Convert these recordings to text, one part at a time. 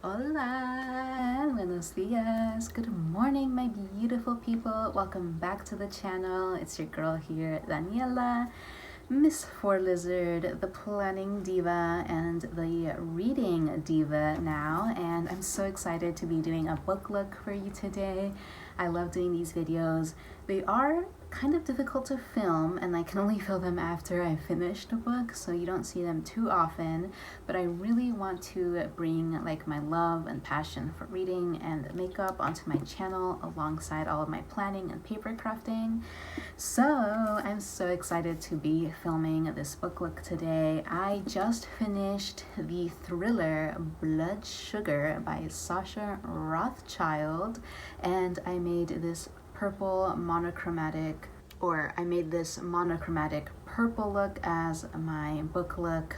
Hola, buenos dias, good morning, my beautiful people. Welcome back to the channel. It's your girl here, Daniela, Miss Four Lizard, the planning diva, and the reading diva now. And I'm so excited to be doing a book look for you today. I love doing these videos. They are kind of difficult to film, and I can only film them after I finish the book, so you don't see them too often, but I really want to bring like my love and passion for reading and makeup onto my channel alongside all of my planning and paper crafting. So I'm so excited to be filming this book look today. I just finished the thriller Blood Sugar by Sasha Rothchild, and I made this monochromatic purple look as my book look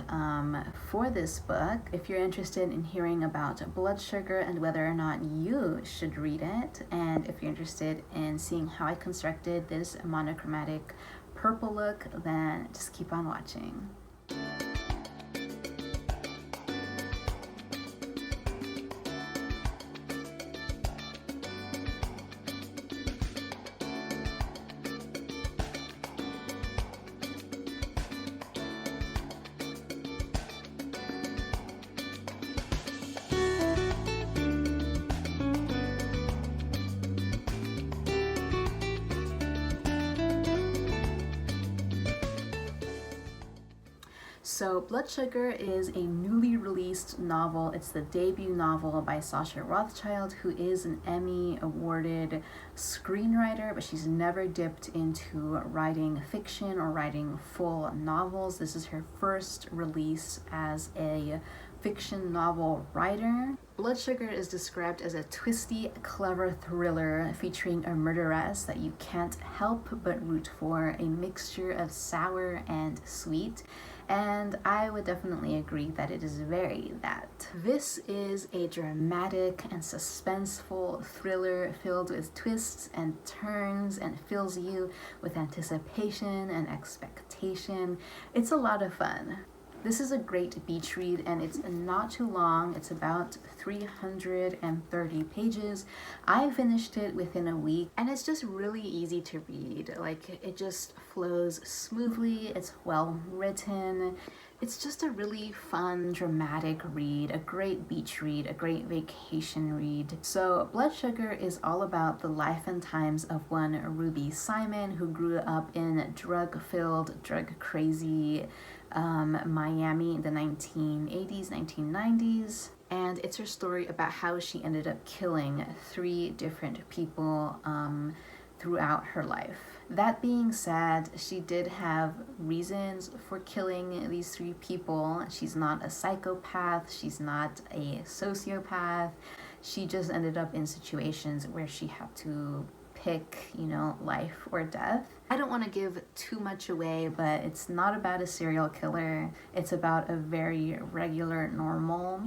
for this book. If you're interested in hearing about Blood Sugar and whether or not you should read it, and if you're interested in seeing how I constructed this monochromatic purple look, then just keep on watching. So Blood Sugar is a newly released novel. It's the debut novel by Sasha Rothchild, who is an Emmy awarded screenwriter, but she's never dipped into writing fiction or writing full novels. This is her first release as a fiction novel writer. Blood Sugar is described as a twisty, clever thriller featuring a murderess that you can't help but root for, a mixture of sour and sweet. And I would definitely agree that it is very that. This is a dramatic and suspenseful thriller filled with twists and turns and fills you with anticipation and expectation. It's a lot of fun. This is a great beach read, and it's not too long. It's about 330 pages. I finished it within a week, and it's just really easy to read. Like, it just flows smoothly. It's well written. It's just a really fun, dramatic read, a great beach read, a great vacation read. So Blood Sugar is all about the life and times of one Ruby Simon, who grew up in drug-filled, drug-crazy Miami in the 1980s, 1990s. And it's her story about how she ended up killing 3 different people throughout her life. That being said, she did have reasons for killing these 3 people. She's not a psychopath, she's not a sociopath. She just ended up in situations where she had to pick, life or death. I don't want to give too much away, but it's not about a serial killer. It's about a very regular, normal,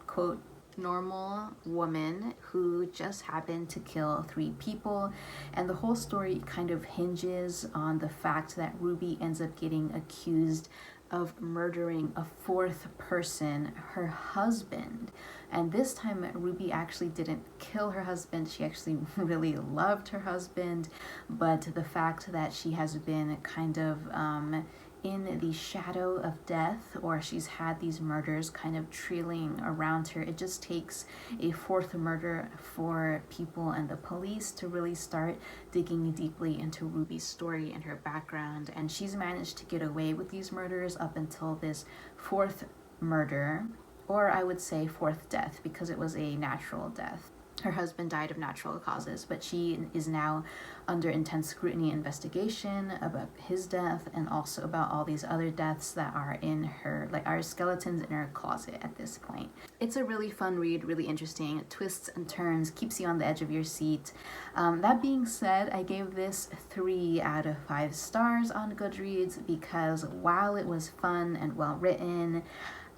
quote, normal woman who just happened to kill 3 people, and the whole story kind of hinges on the fact that Ruby ends up getting accused of murdering a 4th person, her husband. And this time Ruby actually didn't kill her husband. She actually really loved her husband, but the fact that she has been kind of in the shadow of death, or she's had these murders kind of trailing around her, it just takes a 4th murder for people and the police to really start digging deeply into Ruby's story and her background. And she's managed to get away with these murders up until this 4th murder, or I would say 4th death, because it was a natural death. Her husband died of natural causes, but she is now under intense scrutiny and investigation about his death, and also about all these other deaths that are in her, like, are skeletons in her closet at this point. It's a really fun read, really interesting, twists and turns, keeps you on the edge of your seat. That being said, I gave this 3 out of 5 stars on Goodreads because while it was fun and well written,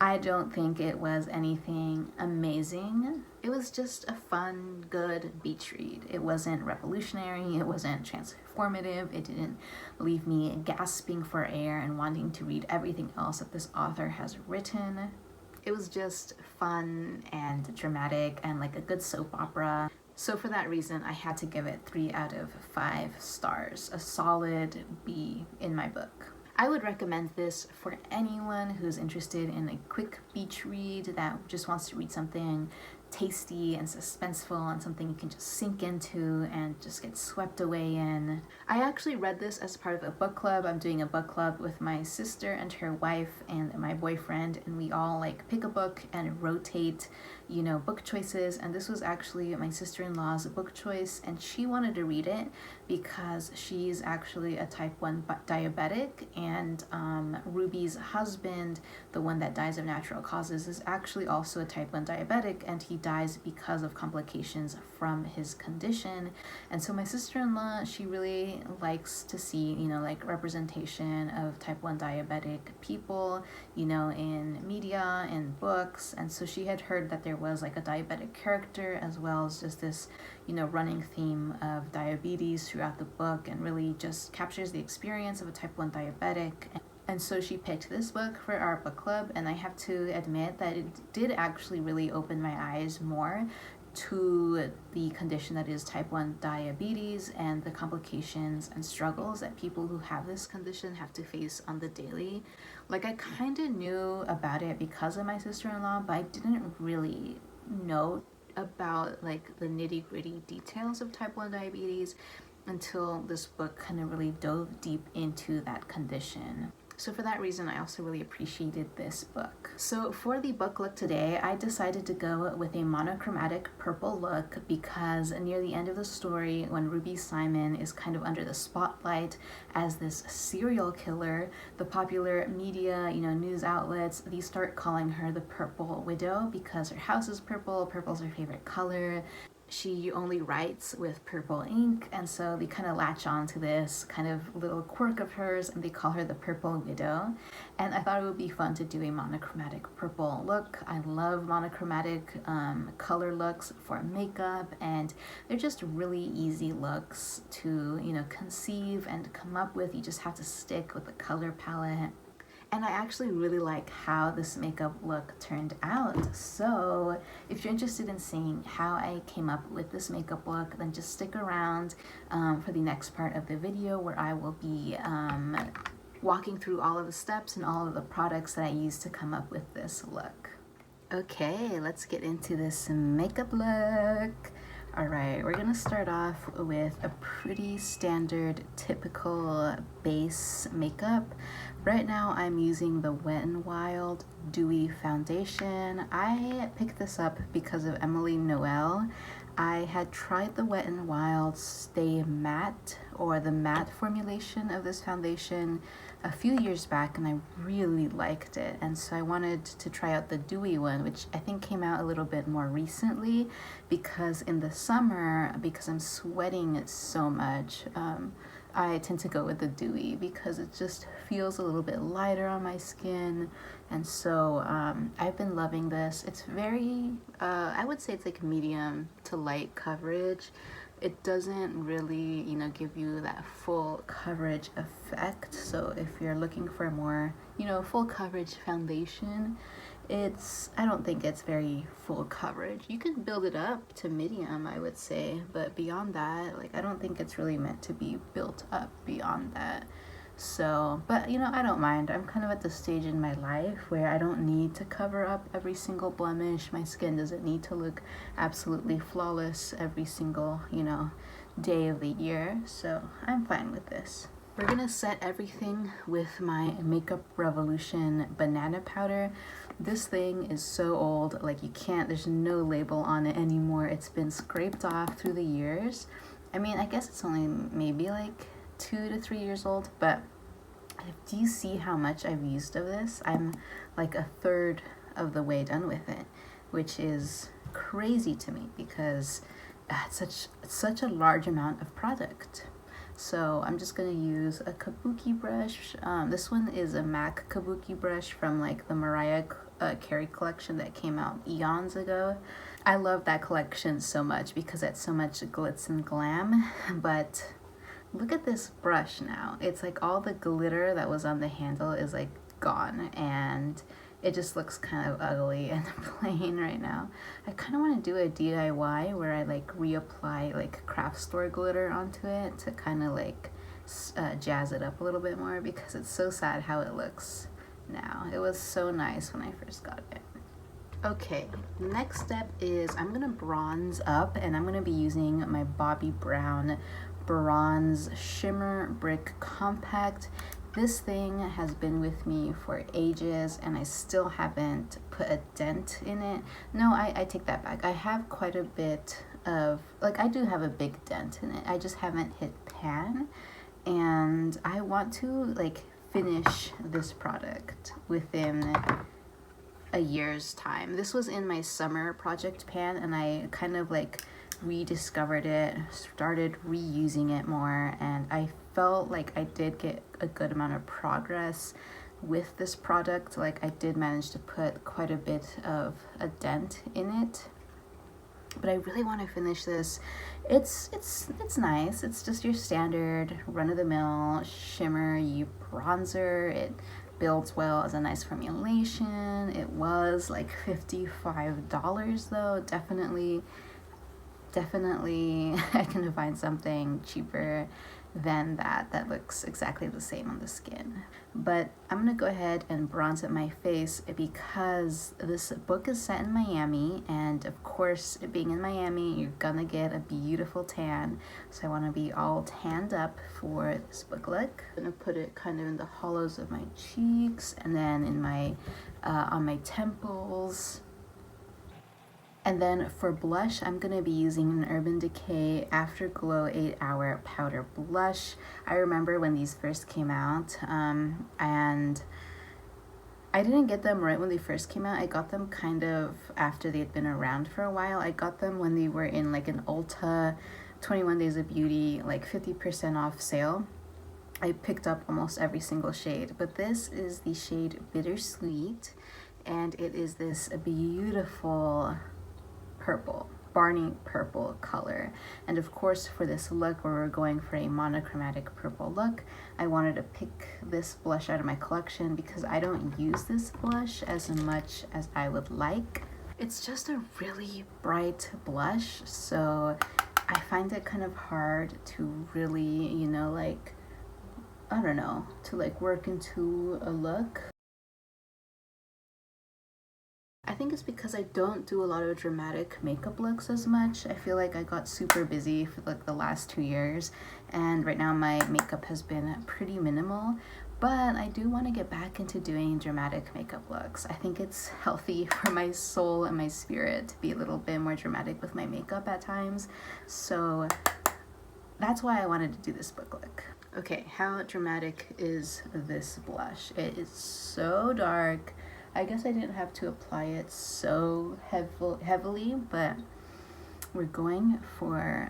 I don't think it was anything amazing. It was just a fun, good beach read. It wasn't revolutionary, it wasn't transformative, it didn't leave me gasping for air and wanting to read everything else that this author has written. It was just fun and dramatic and like a good soap opera. So for that reason, I had to give it 3 out of 5 stars, a solid B in my book. I would recommend this for anyone who's interested in a quick beach read that just wants to read something tasty and suspenseful and something you can just sink into and just get swept away in. I actually read this as part of a book club. I'm doing a book club with my sister and her wife and my boyfriend, and we all like pick a book and rotate, you know, book choices. And this was actually my sister-in-law's book choice, and she wanted to read it because she's actually a type 1 diabetic, and Ruby's husband, the one that dies of natural causes, is actually also a type 1 diabetic, and he dies because of complications from his condition. And so my sister-in-law, she really likes to see, you know, like representation of type 1 diabetic people, you know, in media and books. And so she had heard that there was like a diabetic character, as well as just this, you know, running theme of diabetes throughout the book, and really just captures the experience of a type 1 diabetic. And so she picked this book for our book club, and I have to admit that it did actually really open my eyes more to the condition that is type 1 diabetes and the complications and struggles that people who have this condition have to face on the daily. Like, I kind of knew about it because of my sister-in-law, but I didn't really know about like the nitty-gritty details of type 1 diabetes until this book kind of really dove deep into that condition. So for that reason, I also really appreciated this book. So for the book look today, I decided to go with a monochromatic purple look because near the end of the story, when Ruby Simon is kind of under the spotlight as this serial killer, the popular media, you know, news outlets, these start calling her the Purple Widow because her house is purple, purple's her favorite color. She only writes with purple ink, and so they kind of latch on to this kind of little quirk of hers, and they call her the Purple Widow. And I thought it would be fun to do a monochromatic purple look. I love monochromatic color looks for makeup, and they're just really easy looks to, you know, conceive and come up with. You just have to stick with the color palette. And I actually really like how this makeup look turned out. So if you're interested in seeing how I came up with this makeup look, then just stick around for the next part of the video, where I will be walking through all of the steps and all of the products that I used to come up with this look. Okay, let's get into this makeup look. Alright, we're gonna start off with a pretty standard, typical base makeup. Right now I'm using the Wet n Wild Dewy Foundation. I picked this up because of Emily Noel. I had tried the Wet n Wild Stay Matte, or the matte formulation of this foundation, a few years back, and I really liked it, and so I wanted to try out the dewy one, which I think came out a little bit more recently, because in the summer, because I'm sweating so much, I tend to go with the dewy because it just feels a little bit lighter on my skin. And so I've been loving this. It's very, I would say it's like medium to light coverage. It doesn't really, you know, give you that full coverage effect. So if you're looking for a more, you know, full coverage foundation, I don't think it's very full coverage. You can build it up to medium, I would say, but beyond that, like, I don't think it's really meant to be built up beyond that. So, but you know, I don't mind. I'm kind of at the stage in my life where I don't need to cover up every single blemish. My skin doesn't need to look absolutely flawless every single, you know, day of the year. So I'm fine with this. We're gonna set everything with my Makeup Revolution banana powder. This thing is so old, like there's no label on it anymore. It's been scraped off through the years. I mean, I guess it's only maybe like 2 to 3 years old, but do you see how much I've used of this? I'm like a third of the way done with it, which is crazy to me because it's such a large amount of product. So I'm just gonna use a kabuki brush. This one is a MAC kabuki brush from like the Mariah Carey collection that came out eons ago. I love that collection so much because it's so much glitz and glam, but look at this brush now. It's like all the glitter that was on the handle is like gone, and it just looks kind of ugly and plain right now. I kind of want to do a DIY where I like reapply like craft store glitter onto it to kind of like jazz it up a little bit more, because it's so sad how it looks now. It was so nice when I first got it. Okay, next step is I'm gonna bronze up, and I'm gonna be using my Bobbi Brown Bronze Shimmer Brick Compact. This thing has been with me for ages and I still haven't put a dent in it. No, I take that back. I have quite a bit of, like, I do have a big dent in it. I just haven't hit pan, and I want to like finish this product within a year's time. This was in my summer project pan, and I kind of like rediscovered it, started reusing it more, and I felt like I did get a good amount of progress with this product. Like, I did manage to put quite a bit of a dent in it, but I really want to finish this. It's nice. It's just your standard run-of-the-mill shimmery bronzer. It builds well as a nice formulation. It was like $55 though. Definitely I can find something cheaper than that looks exactly the same on the skin. But I'm gonna go ahead and bronze up my face because this book is set in Miami, and of course, being in Miami, you're gonna get a beautiful tan. So I want to be all tanned up for this book look. I'm gonna put it kind of in the hollows of my cheeks, and then in my on my temples. And then for blush, I'm going to be using an Urban Decay Afterglow 8-Hour Powder Blush. I remember when these first came out, and I didn't get them right when they first came out. I got them kind of after they had been around for a while. I got them when they were in like an Ulta 21 Days of Beauty, like 50% off sale. I picked up almost every single shade, but this is the shade Bittersweet, and it is this beautiful purple, Barney purple color. And of course, for this look where we're going for a monochromatic purple look, I wanted to pick this blush out of my collection because I don't use this blush as much as I would like. It's just a really bright blush, so I find it kind of hard to really, you know, like, I don't know, to like work into a look. I think it's because I don't do a lot of dramatic makeup looks as much. I feel like I got super busy for like the last 2 years, and right now my makeup has been pretty minimal, but I do want to get back into doing dramatic makeup looks. I think it's healthy for my soul and my spirit to be a little bit more dramatic with my makeup at times, so that's why I wanted to do this book look. Okay, how dramatic is this blush? It is so dark. I guess I didn't have to apply it so heavily, but we're going for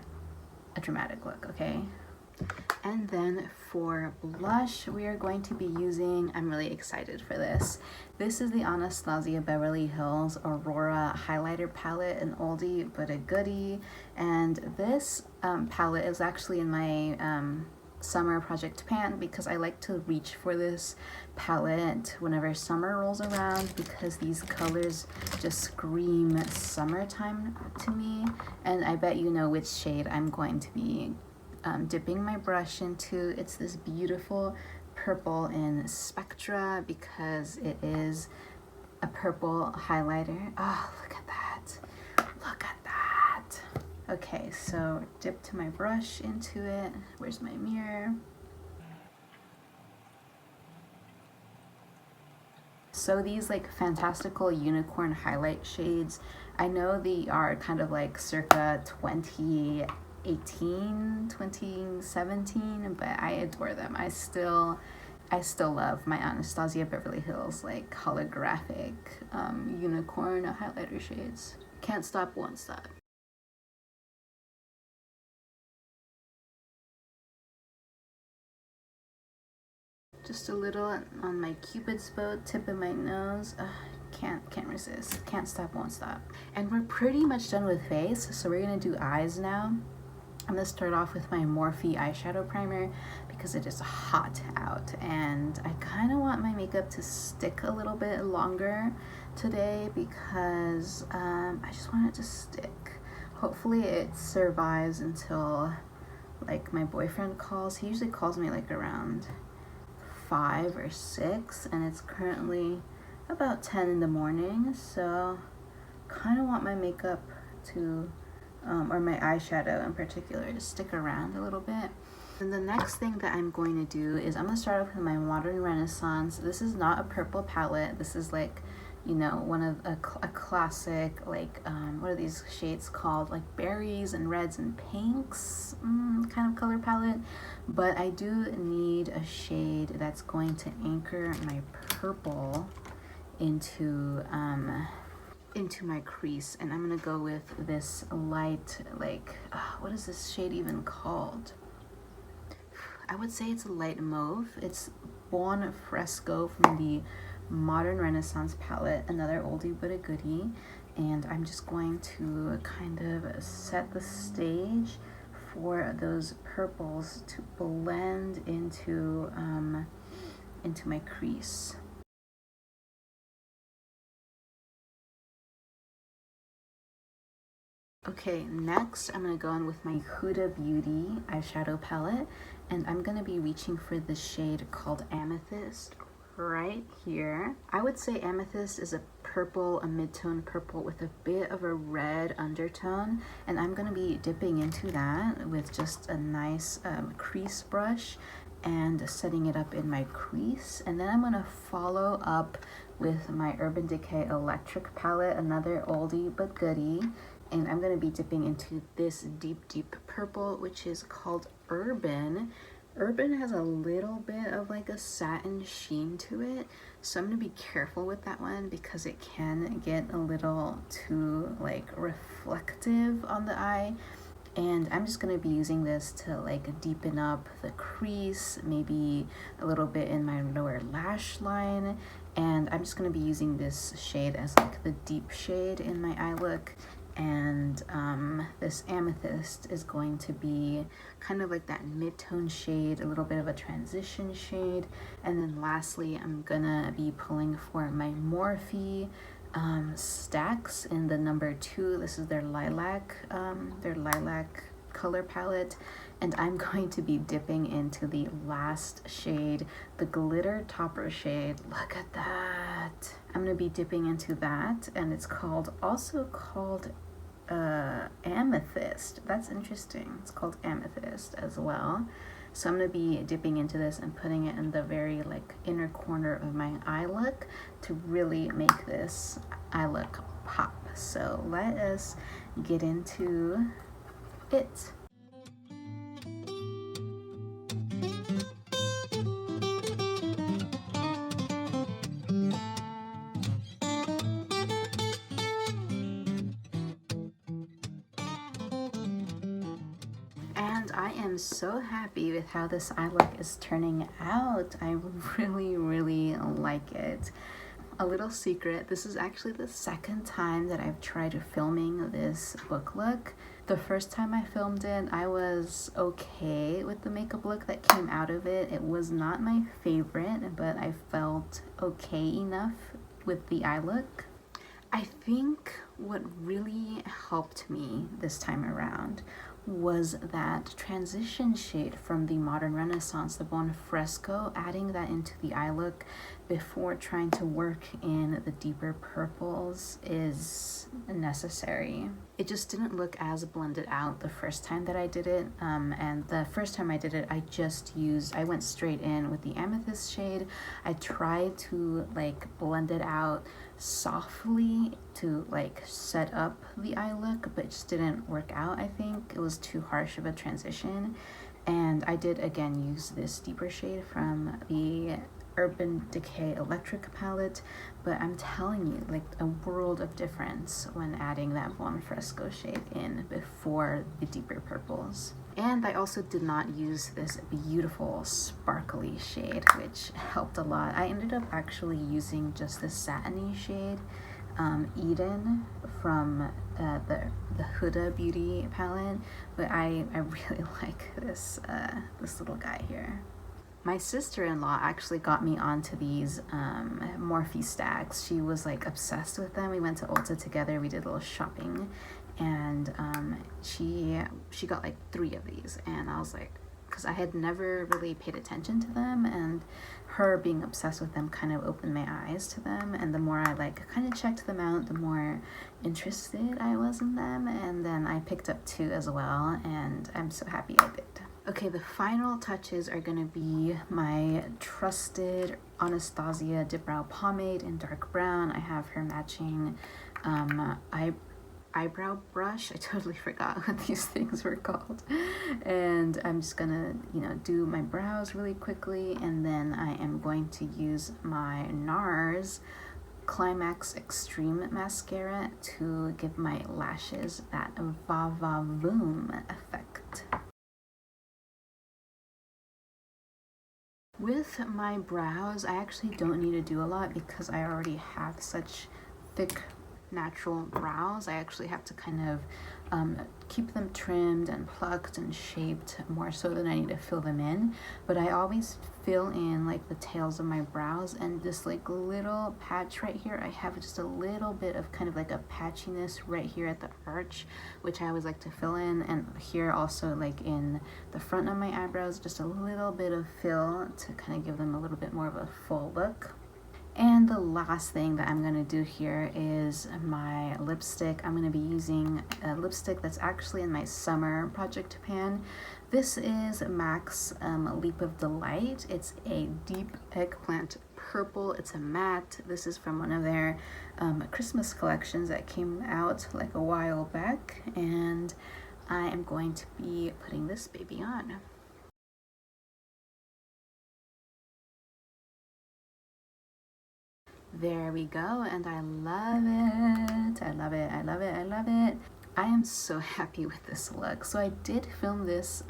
a dramatic look, okay? And then for blush, we are going to be using, I'm really excited for this. This is the Anastasia Beverly Hills Aurora Highlighter Palette, an oldie but a goodie. And this palette is actually in my summer project pan because I like to reach for this palette whenever summer rolls around because these colors just scream summertime to me. And I bet you know which shade I'm going to be dipping my brush into. It's this beautiful purple in Spectra because it is a purple highlighter. Oh, look at that. Look at that. Okay, so dipped my brush into it. Where's my mirror? So these like fantastical unicorn highlight shades, I know they are kind of like circa 2018, 2017, but I adore them. I still love my Anastasia Beverly Hills like holographic unicorn highlighter shades. Can't stop, won't stop. Just a little on my Cupid's bow, tip of my nose. Can't resist. Can't stop, won't stop. And we're pretty much done with face, so we're gonna do eyes now. I'm gonna start off with my Morphe eyeshadow primer because it is hot out and I kind of want my makeup to stick a little bit longer today because I just want it to stick. Hopefully it survives until like my boyfriend calls. He usually calls me like around 5 or 6 and it's currently about 10 in the morning, so kind of want my makeup to or my eyeshadow in particular to stick around a little bit. And the next thing that I'm going to do is I'm going to start off with my Modern Renaissance. This is not a purple palette. This is like, you know, one of a classic, like, what are these shades called? Like berries and reds and pinks kind of color palette. But I do need a shade that's going to anchor my purple into my crease, and I'm gonna go with this light, like what is this shade even called? I would say it's a light mauve. It's Buon Fresco from the Modern Renaissance palette, another oldie but a goodie. And I'm just going to kind of set the stage for those purples to blend into my crease. Okay, next I'm going to go in with my Huda Beauty eyeshadow palette, and I'm going to be reaching for the shade called Amethyst right here. I would say Amethyst is a purple, a mid-tone purple with a bit of a red undertone, and I'm going to be dipping into that with just a nice crease brush and setting it up in my crease. And then I'm going to follow up with my Urban Decay Electric palette, another oldie but goodie. And I'm going to be dipping into this deep purple, which is called Urban. Urban has a little bit of like a satin sheen to it, so I'm going to be careful with that one because it can get a little too like reflective on the eye. And I'm just going to be using this to like deepen up the crease, maybe a little bit in my lower lash line. And I'm just going to be using this shade as like the deep shade in my eye look. And this Amethyst is going to be kind of like that mid-tone shade, a little bit of a transition shade. And then lastly, I'm gonna be pulling for my Morphe stacks in the number 2. This is their lilac color palette, and I'm going to be dipping into the last shade, the glitter topper shade. Look at that. I'm gonna be dipping into that, and it's also called Amethyst. That's interesting. It's called Amethyst as well. So I'm gonna be dipping into this and putting it in the very like inner corner of my eye look to really make this eye look pop. So let us get into it. And I am so happy with how this eye look is turning out. I really like it. A little secret, this is actually the second time that I've tried filming this book look. The first time I filmed it, I was okay with the makeup look that came out of it. It was not my favorite, but I felt okay enough with the eye look. I think what really helped me this time around was that transition shade from the Modern Renaissance, the Buon Fresco, adding that into the eye look before trying to work in the deeper purples is necessary. It just didn't look as blended out the first time that I did it, and the first time I did it, I went straight in with the Amethyst shade. I tried to like blend it out softly to like set up the eye look, but it just didn't work out. I think it was too harsh of a transition, and I did again use this deeper shade from the Urban Decay Electric palette, but I'm telling you, like, a world of difference when adding that Buon Fresco shade in before the deeper purples. And I also did not use this beautiful sparkly shade, which helped a lot. I ended up actually using just this satiny shade, Eden, from the Huda Beauty palette, but I really like this little guy here. My sister-in-law actually got me onto these Morphe stacks. She was like obsessed with them. We went to Ulta together. We did a little shopping, and she got like 3 of these, and I was like, because I had never really paid attention to them, and her being obsessed with them kind of opened my eyes to them, and the more I like kind of checked them out, the more interested I was in them, and then I picked up 2 as well, and I'm so happy I did. Okay, the final touches are gonna be my trusted Anastasia Dip Brow Pomade in dark brown. I have her matching eyebrow brush. I totally forgot what these things were called. And I'm just gonna, do my brows really quickly, and then I am going to use my NARS Climax Extreme Mascara to give my lashes that va-va-voom effect. With my brows, I actually don't need to do a lot because I already have such thick natural brows. I actually have to kind of keep them trimmed and plucked and shaped more so than I need to fill them in. But I always fill in like the tails of my brows, and this like little patch right here, I have just a little bit of kind of like a patchiness right here at the arch, which I always like to fill in, and here also like in the front of my eyebrows, just a little bit of fill to kind of give them a little bit more of a full look. And the last thing that I'm going to do here is my lipstick. I'm going to be using a lipstick that's actually in my summer project pan. This is MAC's Leap of Delight. It's a deep eggplant purple. It's a matte. This is from one of their Christmas collections that came out like a while back. And I am going to be putting this baby on. There we go, and I love it. I love it. I love it. I love it. I am so happy with this look. So I did film this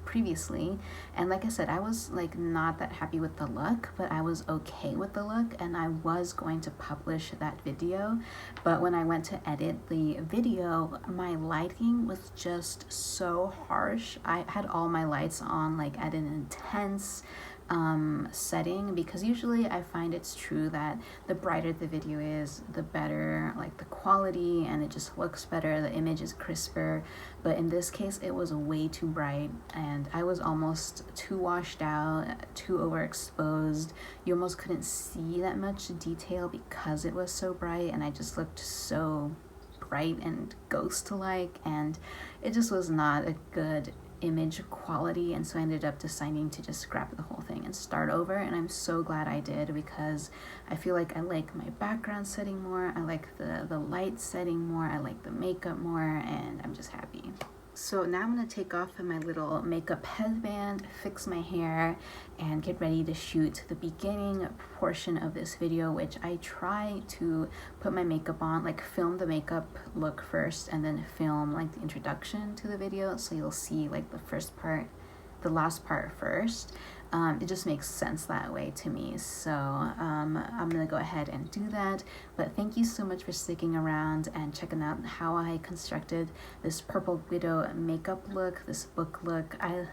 previously, and like I said, I was like not that happy with the look, but I was okay with the look, and I was going to publish that video. But when I went to edit the video, my lighting was just so harsh. I had all my lights on like at an intense setting, because usually I find it's true that the brighter the video is, the better like the quality, and it just looks better, the image is crisper. But in this case it was way too bright, and I was almost too washed out, too overexposed. You almost couldn't see that much detail because it was so bright, and I just looked so bright and ghost-like, and it just was not a good image quality. And so I ended up deciding to just scrap the whole thing and start over, and I'm so glad I did, because I feel like I like my background setting more, I like the light setting more, I like the makeup more, and I'm just happy. So now I'm going to take off my little makeup headband, fix my hair, and get ready to shoot the beginning portion of this video, which I try to put my makeup on, like film the makeup look first and then film like the introduction to the video, so you'll see like the first part, the last part first. It just makes sense that way to me. So I'm gonna go ahead and do that. But thank you so much for sticking around and checking out how I constructed this Purple Widow makeup look, this book look. I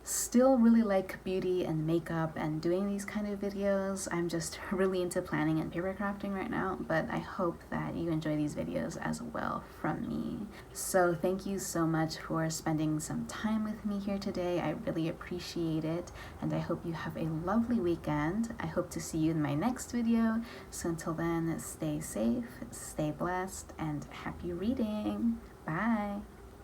still really like beauty and makeup and doing these kind of videos. I'm just really into planning and paper crafting right now, but I hope that you enjoy these videos as well from me. So thank you so much for spending some time with me here today. I really appreciate it, and I hope you have a lovely weekend. I hope to see you in my next video. So until then, stay safe, stay blessed, and happy reading.